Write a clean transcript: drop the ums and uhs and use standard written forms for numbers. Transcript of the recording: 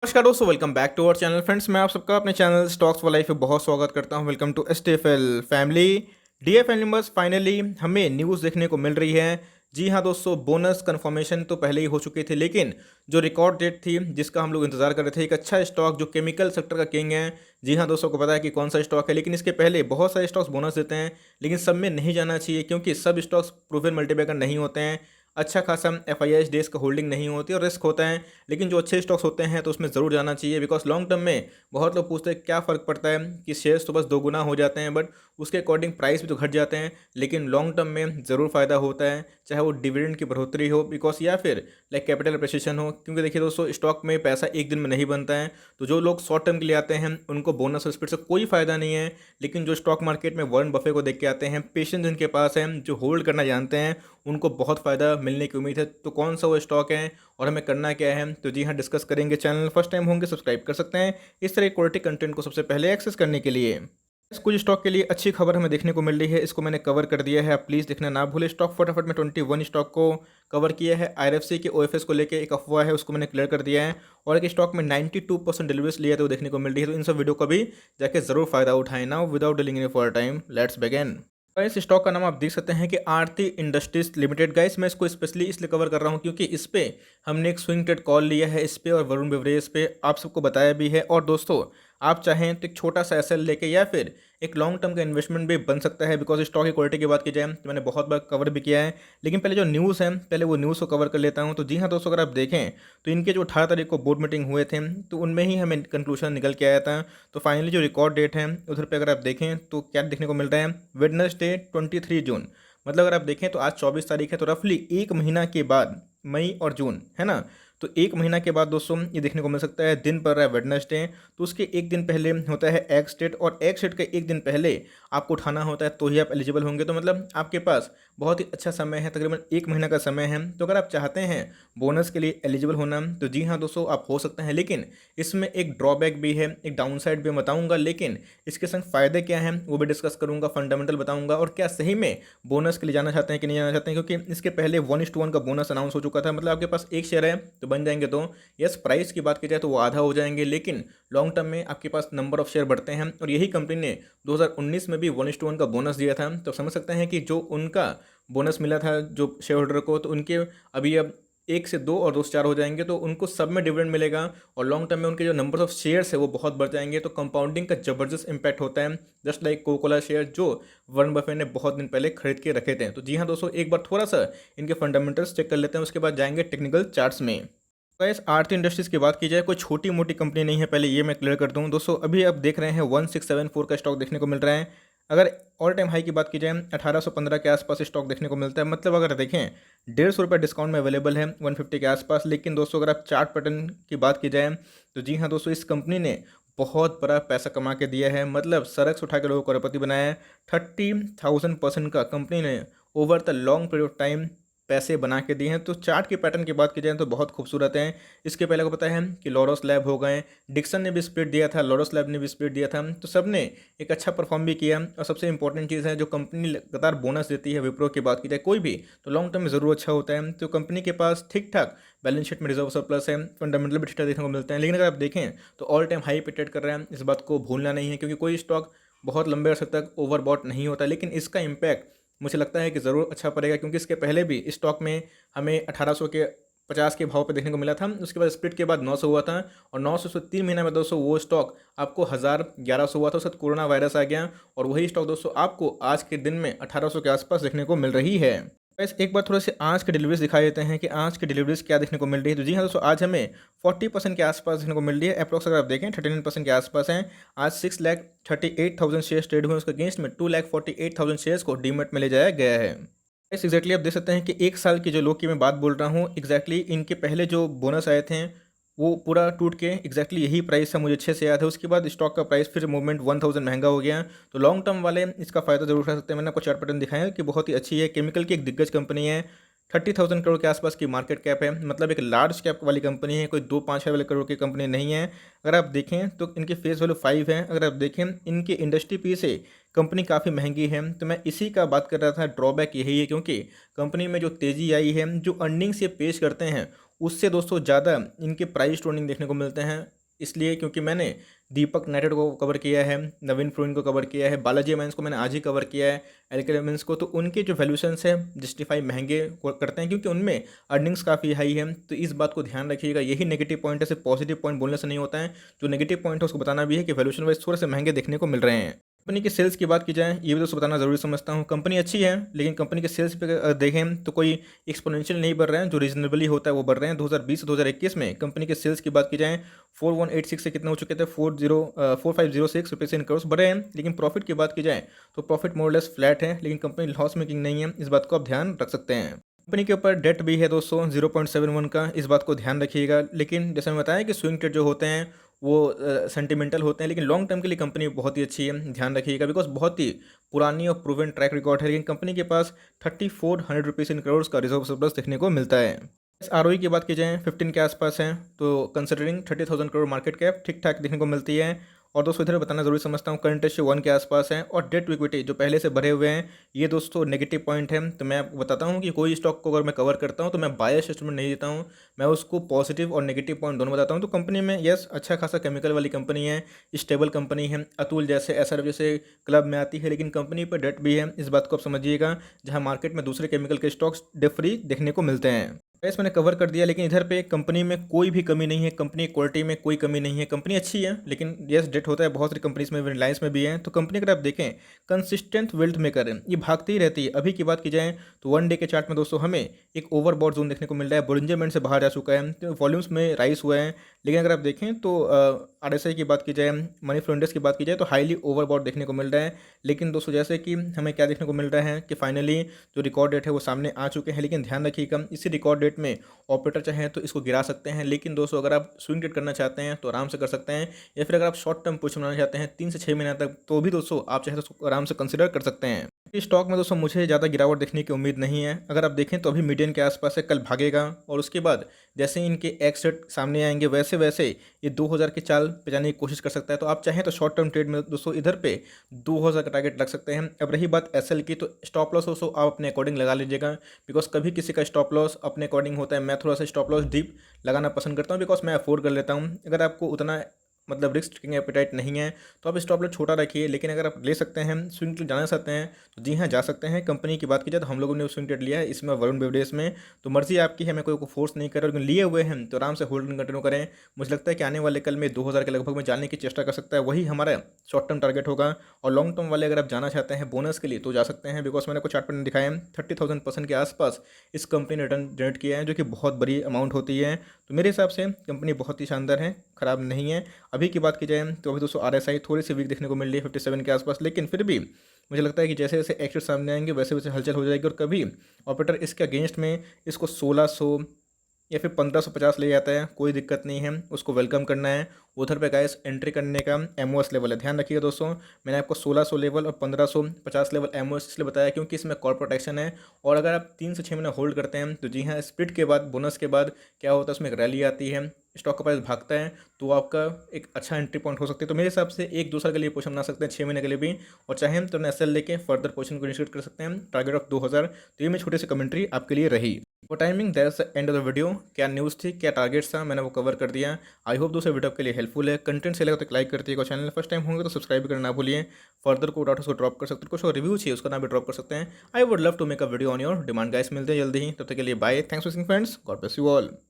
नमस्कार दोस्तों, welcome back to our channel. Friends, मैं आप सबका अपने चैनल स्टॉक्स फॉर लाइफ में बहुत स्वागत करता हूं। Welcome to STFL family. Dear family members, finally हमें न्यूज़ देखने को मिल रही है। जी हां दोस्तों, बोनस कंफर्मेशन तो पहले ही हो चुकी थी, लेकिन जो रिकॉर्ड डेट थी जिसका हम लोग इंतजार कर रहे थे, एक अच्छा स्टॉक जो केमिकल सेक्टर का किंग है। जी हाँ दोस्तों, को पता है कि कौन सा स्टॉक है, लेकिन इसके पहले बहुत सारे स्टॉक्स बोनस देते हैं, लेकिन सब में नहीं जाना चाहिए क्योंकि सब स्टॉक्स प्रूवन मल्टीबैगर नहीं होते हैं। अच्छा खासा एफआईआई डेज का होल्डिंग नहीं होती और रिस्क होता है। लेकिन जो अच्छे स्टॉक्स होते हैं तो उसमें ज़रूर जाना चाहिए, बिकॉज लॉन्ग टर्म में बहुत लोग पूछते हैं क्या फ़र्क पड़ता है कि शेयर्स तो बस दोगुना हो जाते हैं, बट उसके अकॉर्डिंग प्राइस भी तो घट जाते हैं। लेकिन लॉन्ग टर्म में ज़रूर फ़ायदा होता है, चाहे वो डिविडेंड की बढ़ोतरी हो बिकॉज या फिर लाइक कैपिटल अप्रिसिएशन हो। क्योंकि देखिए दोस्तों, स्टॉक में पैसा एक दिन में नहीं बनता है, तो जो लोग शॉर्ट टर्म के लिए आते हैं उनको बोनस और स्प्लिट से कोई फ़ायदा नहीं है। लेकिन जो स्टॉक मार्केट में वॉरेन बफे को देख के आते हैं, पेशेंस जिनके पास है, जो होल्ड करना जानते हैं, उनको बहुत फ़ायदा मिलने की उम्मीद है। तो कौन सा वो स्टॉक है और हमें करना क्या है, तो जी हाँ डिस्कस करेंगे। चैनल फर्स्ट टाइम होंगे सब्सक्राइब कर सकते हैं इस तरह क्वालिटी कंटेंट को सबसे पहले एक्सेस करने के लिए। कुछ स्टॉक के लिए अच्छी खबर हमें देखने को मिल रही है, इसको मैंने कवर कर दिया है, आप प्लीज़ देखना ना भूलें। स्टॉक फटाफट में 21 स्टॉक को कवर किया है। आईआरएफसी के ओएफएस को लेकर एक अफवाह है, उसको मैंने क्लियर कर दिया है। और एक स्टॉक में 92% डिलीवरीज लिया तो देखने को मिल रही है। तो इन सब वीडियो का भी जाके जरूर फायदा उठाएं। Now without dealing any for time, let's begin. इस स्टॉक का नाम आप देख सकते हैं कि आरती इंडस्ट्रीज लिमिटेड। गाइस, मैं इसको स्पेशली इसलिए कवर कर रहा हूं क्योंकि इस पे हमने एक स्विंग ट्रेड कॉल लिया है, इस पे और वरुण बेवरेज पे आप सबको बताया भी है। और दोस्तों, आप चाहें तो एक छोटा सा एसएल लेके या फिर एक लॉन्ग टर्म का इन्वेस्टमेंट भी बन सकता है, बिकॉज स्टॉक की क्वालिटी की बात की जाए तो मैंने बहुत बार कवर भी किया है। लेकिन पहले जो न्यूज़ है, पहले वो न्यूज़ को कवर कर लेता हूँ। तो जी हाँ दोस्तों, अगर आप देखें तो इनके जो 18 तारीख को बोर्ड मीटिंग हुए थे, तो उनमें ही हमें कंक्लूजन निकल के आया था। तो फाइनली जो रिकॉर्ड डेट है उधर पे अगर आप देखें तो क्या देखने को मिल रहा है, वेडनेसडे 23 जून। मतलब अगर आप देखें तो आज 24 तारीख है, तो रफली एक महीना के बाद, मई और जून है ना, तो एक महीना के बाद दोस्तों ये देखने को मिल सकता है। दिन पड़ रहा है वेडनेसडे, तो उसके एक दिन पहले होता है एग्स डेट, और एग्स डेट के एक दिन पहले आपको उठाना होता है, तो ही आप एलिजिबल होंगे। तो मतलब आपके पास बहुत ही अच्छा समय है, तकरीबन एक महीना का समय है। तो अगर आप चाहते हैं बोनस के लिए एलिजिबल होना, तो जी हाँ दोस्तों आप हो सकते हैं। लेकिन इसमें एक ड्रॉबैक भी है, एक डाउन साइड भी बताऊँगा, लेकिन इसके संग फ़ायदे क्या हैं वो भी डिस्कस करूँगा, फंडामेंटल बताऊँगा, और क्या सही में बोनस के लिए जाना चाहते हैं कि नहीं जाना चाहते हैं। क्योंकि इसके पहले 1:1 का बोनस अनाउंस हो चुका था। मतलब आपके पास एक शेयर है तो बन जाएंगे दो। यस, प्राइस की बात की जाए तो वो आधा हो जाएंगे, लेकिन लॉन्ग टर्म में आपके पास नंबर ऑफ शेयर बढ़ते हैं। और यही कंपनी ने 2019 में भी 1:1 का बोनस दिया था। तो समझ सकते हैं कि जो उनका बोनस मिला था जो शेयर होल्डर को, तो उनके अभी अब एक से दो और दो से चार हो जाएंगे, तो उनको सब में डिविडेंड मिलेगा। और लॉन्ग टर्म में उनके जो नंबर ऑफ शेयर्स है वो बहुत बढ़ जाएंगे। तो कंपाउंडिंग का जबरदस्त इंपैक्ट होता है, जस्ट लाइक कोकोला शेयर जो वरुण बफेट ने बहुत दिन पहले खरीद के रखे थे। तो जी हाँ दोस्तों, एक बार थोड़ा सा इनके फंडामेंटल्स चेक कर लेते हैं, उसके बाद जाएंगे टेक्निकल चार्ट्स में। गाइस, आरती इंडस्ट्रीज की बात की जाए, कोई छोटी मोटी कंपनी नहीं है, पहले ये मैं क्लियर कर दूं। दोस्तों, अभी आप देख रहे हैं 1674 का स्टॉक देखने को मिल रहा है। अगर ऑल टाइम हाई की बात की जाए 1815 के आसपास स्टॉक देखने को मिलता है। मतलब अगर देखें 150 रुपये डिस्काउंट में अवेलेबल है 150 के आसपास। लेकिन दोस्तों, अगर आप चार्ट पैटर्न की बात की जाए तो जी हाँ दोस्तों, इस कंपनी ने बहुत बड़ा पैसा कमा के दिया है। मतलब सड़क से उठा के लोगों को करोड़पति बनाया है। 30,000% का कंपनी ने over the long period of time पैसे बना के दिए हैं। तो चार्ट के पैटर्न की बात की जाए तो बहुत खूबसूरत है। इसके पहले को पता है कि लॉरस लैब हो गए, डिक्सन ने भी स्प्लिट दिया था, लॉरस लैब ने भी स्प्लिट दिया था। तो सब ने एक अच्छा परफॉर्म भी किया। और सबसे इंपॉर्टेंट चीज़ है, जो कंपनी लगातार बोनस देती है, विप्रो की बात की जाए कोई भी, तो लॉन्ग टर्म में ज़रूर अच्छा होता है। तो कंपनी के पास ठीक ठाक बैलेंस शीट में रिजर्व सरप्लस है, फंडामेंटल भी ठीक ठाक देखने को मिलते हैं। लेकिन अगर आप देखें तो ऑल टाइम हाई पे ट्रेड कर रहे हैं, इस बात को भूलना नहीं है। क्योंकि कोई स्टॉक बहुत लंबे अरसे तक ओवरबॉट नहीं होता, लेकिन इसका इम्पैक्ट मुझे लगता है कि ज़रूर अच्छा पड़ेगा। क्योंकि इसके पहले भी स्टॉक में हमें 1800 के 50 के भाव पे देखने को मिला था। उसके बाद स्प्लिट के बाद 900 हुआ था, और 900 से 3 महीना में दोस्तों वो स्टॉक आपको 1100 हुआ था। उसके बाद कोरोना वायरस आ गया, और वही स्टॉक दोस्तों आपको आज के दिन में 1800 के आसपास देखने को मिल रही है। बस एक बार थोड़ा से आज की डिलीवरीज दिखा देते हैं कि आज की डिलीवरीज क्या देखने को मिल रही है। तो जी हाँ दोस्तों, आज हमें 40% के आसपास देखने को मिल रही है। अप्रॉक्स अगर आप देखें 39% के आसपास हैं। आज 6,38,000 शेयर्स ट्रेड हुए, उसके अगेंस्ट में 2,48,000 शेयर्स को डीमेट में ले जाया गया है। इस एग्जैक्टली आप देख सकते हैं कि एक साल की जो लोग की मैं बात बोल रहा हूँ, एग्जैक्टली इनके पहले जो बोनस आए थे वो पूरा टूट के एग्जैक्टली यही प्राइस था, मुझे अच्छे से याद है। उसके बाद स्टॉक का प्राइस फिर मूवमेंट 1000 महंगा हो गया। तो लॉन्ग टर्म वाले इसका फायदा जरूर उठा सकते हैं। मैंने आपको चार्ट पैटर्न दिखाया है कि बहुत ही अच्छी है, केमिकल की एक दिग्गज कंपनी है। 30,000 करोड़ के आसपास की मार्केट कैप है। मतलब एक लार्ज कैप वाली कंपनी है, कोई 2-5 वाले करोड़ की कंपनी नहीं है। अगर आप देखें तो इनकी फेस वैल्यू 5 है। अगर आप देखें इनके इंडस्ट्री पी से कंपनी काफ़ी महंगी है। तो मैं इसी का बात कर रहा था, ड्रॉबैक यही है। क्योंकि कंपनी में जो तेज़ी आई है, जो अर्निंग्स ये पेश करते हैं, उससे दोस्तों ज़्यादा इनके प्राइस टोनिंग देखने को मिलते हैं। इसलिए क्योंकि मैंने दीपक नाइट्रेट को कवर किया है, नवीन फ्लोरिन को कवर किया है, बालाजी एमाइंस को मैंने आज ही कवर किया है, एल्केल एमाइंस को। तो उनके जो वैल्यूएशंस है जस्टिफाई महंगे करते हैं क्योंकि उनमें अर्निंग्स काफ़ी हाई है। तो इस बात को ध्यान रखिएगा, यही नेगेटिव पॉइंट है, सिर्फ पॉजिटिव पॉइंट बोलने से नहीं होता है। जो नेगेटिव पॉइंट है उसको बताना भी है कि वैल्यूएशन वाइज थोड़े से महंगे देखने को मिल रहे हैं। कंपनी के सेल्स की बात की जाए, ये भी दोस्तों बताना ज़रूरी समझता हूँ। कंपनी अच्छी है लेकिन कंपनी के सेल्स पे अगर देखें तो कोई एक्सपोनेंशियल नहीं बढ़ रहे हैं, जो रीजनेबली होता है वो बढ़ रहे हैं। 2020 से 2021 में कंपनी के सेल्स की बात की जाए 4186 से कितने हो चुके थे, 4506 रुपये से इन करोड़ बढ़े हैं। लेकिन प्रॉफिट की बात की जाए तो प्रॉफिट मोर लेस फ्लैट है, लेकिन कंपनी लॉस मेकिंग नहीं है, इस बात को आप ध्यान रख सकते हैं। कंपनी के ऊपर डेट भी है दोस्तों 0.71 का, इस बात को ध्यान रखिएगा। लेकिन जैसे मैं बताया कि स्विंग ट्रेड जो होते हैं वो सेंटिमेंटल होते हैं, लेकिन लॉन्ग टर्म के लिए कंपनी बहुत ही अच्छी है, ध्यान रखिएगा। बिकॉज बहुत ही पुरानी और प्रूवन ट्रैक रिकॉर्ड है, लेकिन कंपनी के पास 3400 रुपीज़ इन करोड़ का रिजर्व सरप्लस देखने को मिलता है। आरओई की बात की जाए 15 के आसपास है, तो कंसिडरिंग 30,000 करोड़ मार्केट कैप ठीक ठाक देखने को मिलती है। और दोस्तों इधर बताना जरूरी समझता हूँ, करंट रेशियो 1 के आसपास है, और डेट टू इक्विटी जो पहले से भरे हुए हैं, ये दोस्तों नेगेटिव पॉइंट है। तो मैं आपको बताता हूँ कि कोई स्टॉक को अगर मैं कवर करता हूँ तो मैं बायस स्टेटमेंट नहीं देता हूँ, मैं उसको पॉजिटिव और नेगेटिव पॉइंट दोनों बताता हूँ। तो कंपनी में यस अच्छा खासा केमिकल वाली कंपनी है, स्टेबल कंपनी है, अतुल जैसे एसआर जैसे क्लब में आती है, लेकिन कंपनी पर डेट भी है, इस बात को आप समझिएगा। जहाँ मार्केट में दूसरे केमिकल के स्टॉक्स डेट फ्री देखने को मिलते हैं। गैस मैंने कवर कर दिया, लेकिन इधर पे कंपनी में कोई भी कमी नहीं है, कंपनी क्वालिटी में कोई कमी नहीं है, कंपनी अच्छी है। लेकिन यस डेट होता है बहुत सारी कंपनीज में, रिलायंस में भी है। तो कंपनी अगर आप देखें कंसिस्टेंट वेल्थ मेकर है, ये भागती ही रहती है। अभी की बात की जाए तो 1 डे के चार्ट में दोस्तों हमें एक ओवरबॉट जोन देखने को मिल रहा है, बोलिंजर बैंड से बाहर जा चुका है, तो वॉल्यूम्स में राइस हुआ है। लेकिन अगर आप देखें तो आरएसआई की बात की जाए, मनी फ्लो इंडेक्स की बात की जाए तो हाईली ओवरबॉट देखने को मिल रहा है। लेकिन दोस्तों जैसे कि हमें क्या देखने को मिल रहा है कि फाइनली जो रिकॉर्ड डेट है वो सामने आ चुके हैं। लेकिन ध्यान रखिएगा, इसी रिकॉर्ड डेट में ऑपरेटर चाहें तो इसको गिरा सकते हैं। लेकिन दोस्तों अगर आप स्विंग ट्रेड करना चाहते हैं तो आराम से कर सकते हैं, या फिर अगर आप शॉर्ट टर्म पोजीशन बनाना चाहते हैं 3 से 6 महीने तक, तो भी दोस्तों आप चाहे तो उसको आराम से कंसिडर कर सकते हैं। इस स्टॉक में दोस्तों मुझे ज़्यादा गिरावट देखने की उम्मीद नहीं है। अगर आप देखें तो अभी मीडियन के आसपास है, कल भागेगा, और उसके बाद जैसे ही इनके एक्सेट सामने आएंगे वैसे वैसे ये 2000 की चाल पे जाने की कोशिश कर सकता है। तो आप चाहें तो शॉर्ट टर्म ट्रेड में दोस्तों इधर पे 2000 का टारगेट रख सकते हैं। अब रही बात एसएल की, तो स्टॉप लॉस दोस्तों आप अपने अकॉर्डिंग लगा लीजिएगा, बिकॉज कभी किसी का स्टॉप लॉस अपने अकॉर्डिंग होता है। मैं थोड़ा सा स्टॉप लॉस डीप लगाना पसंद करता हूँ, बिकॉज मैं अफोर्ड कर लेता हूँ। अगर आपको उतना मतलब रिस्क टेकिंग एपेटाइट नहीं है तो आप स्टॉप लॉस छोटा रखिए। लेकिन अगर आप ले सकते हैं, स्विंग ट्रेड जाना चाहते हैं तो जी हाँ जा सकते हैं। कंपनी की बात की जाए तो हम लोगों ने स्विंग ट्रेड लिया है इसमें वरुण बेवरेज में, तो मर्जी आपकी है, मैं कोई को फोर्स नहीं कर रहा, लेकिन लिए हुए हैं तो आराम से होल्ड कंटिन्यू करें। मुझे लगता है कि आने वाले कल में 2000 के लगभग में जाने की चेष्टा कर सकता है, वही हमारा शॉर्ट टर्म टारगेट होगा। और लॉन्ग टर्म वाले अगर आप जाना चाहते हैं बोनस के लिए तो जा सकते हैं, बिकॉज मैंने कुछ चार्ट पर दिखाया है 30,000% के आसपास इस कंपनी ने रिटर्न जनरेट किया है, जो कि बहुत बड़ी अमाउंट होती है। तो मेरे हिसाब से कंपनी बहुत ही शानदार है, ख़राब नहीं है। अभी की बात की जाए तो अभी दोस्तों आरएसआई थोड़ी सी वीक देखने को मिल रही है 57 के आसपास, लेकिन फिर भी मुझे लगता है कि जैसे जैसे एक्सेट सामने आएंगे वैसे वैसे हलचल हो जाएगी, और कभी ऑपरेटर इसके अगेंस्ट में इसको 1600 या फिर 1550 ले जाता है, कोई दिक्कत नहीं है, उसको वेलकम करना है। उधर पे गाइस एंट्री करने का एमओएस लेवल है, ध्यान रखिएगा दोस्तों। मैंने आपको 1600 लेवल और 1550 लेवल एमओएस इसलिए बताया क्योंकि इसमें कॉल प्रोटेक्शन है। और अगर आप 3 से 6 महीने होल्ड करते हैं तो जी हाँ स्प्लिट के बाद बोनस के बाद क्या होता है, उसमें एक रैली आती है, स्टॉक का प्राइस भागता है, तो आपका एक अच्छा एंट्री पॉइंट हो सकती है। तो मेरे हिसाब से 1-2 साल के लिए पोजीशन बना सकते हैं, 6 महीने के लिए भी, और चाहे हम तो एसएल लेके फर्दर पोजीशन को इनिशिएट कर सकते हैं, टारगेट ऑफ 2000। तो ये मेरी छोटी सी कमेंट्री आपके लिए रही। वो timing that's the end of the video. क्या न्यूज़ थी, क्या टारगेट्स था, मैंने वो कवर कर दिया। आई होप दोस्तों वीडियो आपके लिए हेल्पफुल है। कंटेंट से लगा तो लाइक करते हैं, चैनल फर्स्ट टाइम होंगे तो सब्सक्राइब करना ना भूलिए। फर्दर को डाटा उसको ड्रॉप कर सकते हैं, कुछ और रिव्यू चाहिए उसका नाम भी ड्रॉप कर सकते हैं। I would love to make a video on your demand guys. मिलते हैं जल्दी ही, तब तक के लिए bye, thanks for watching friends, God bless you all.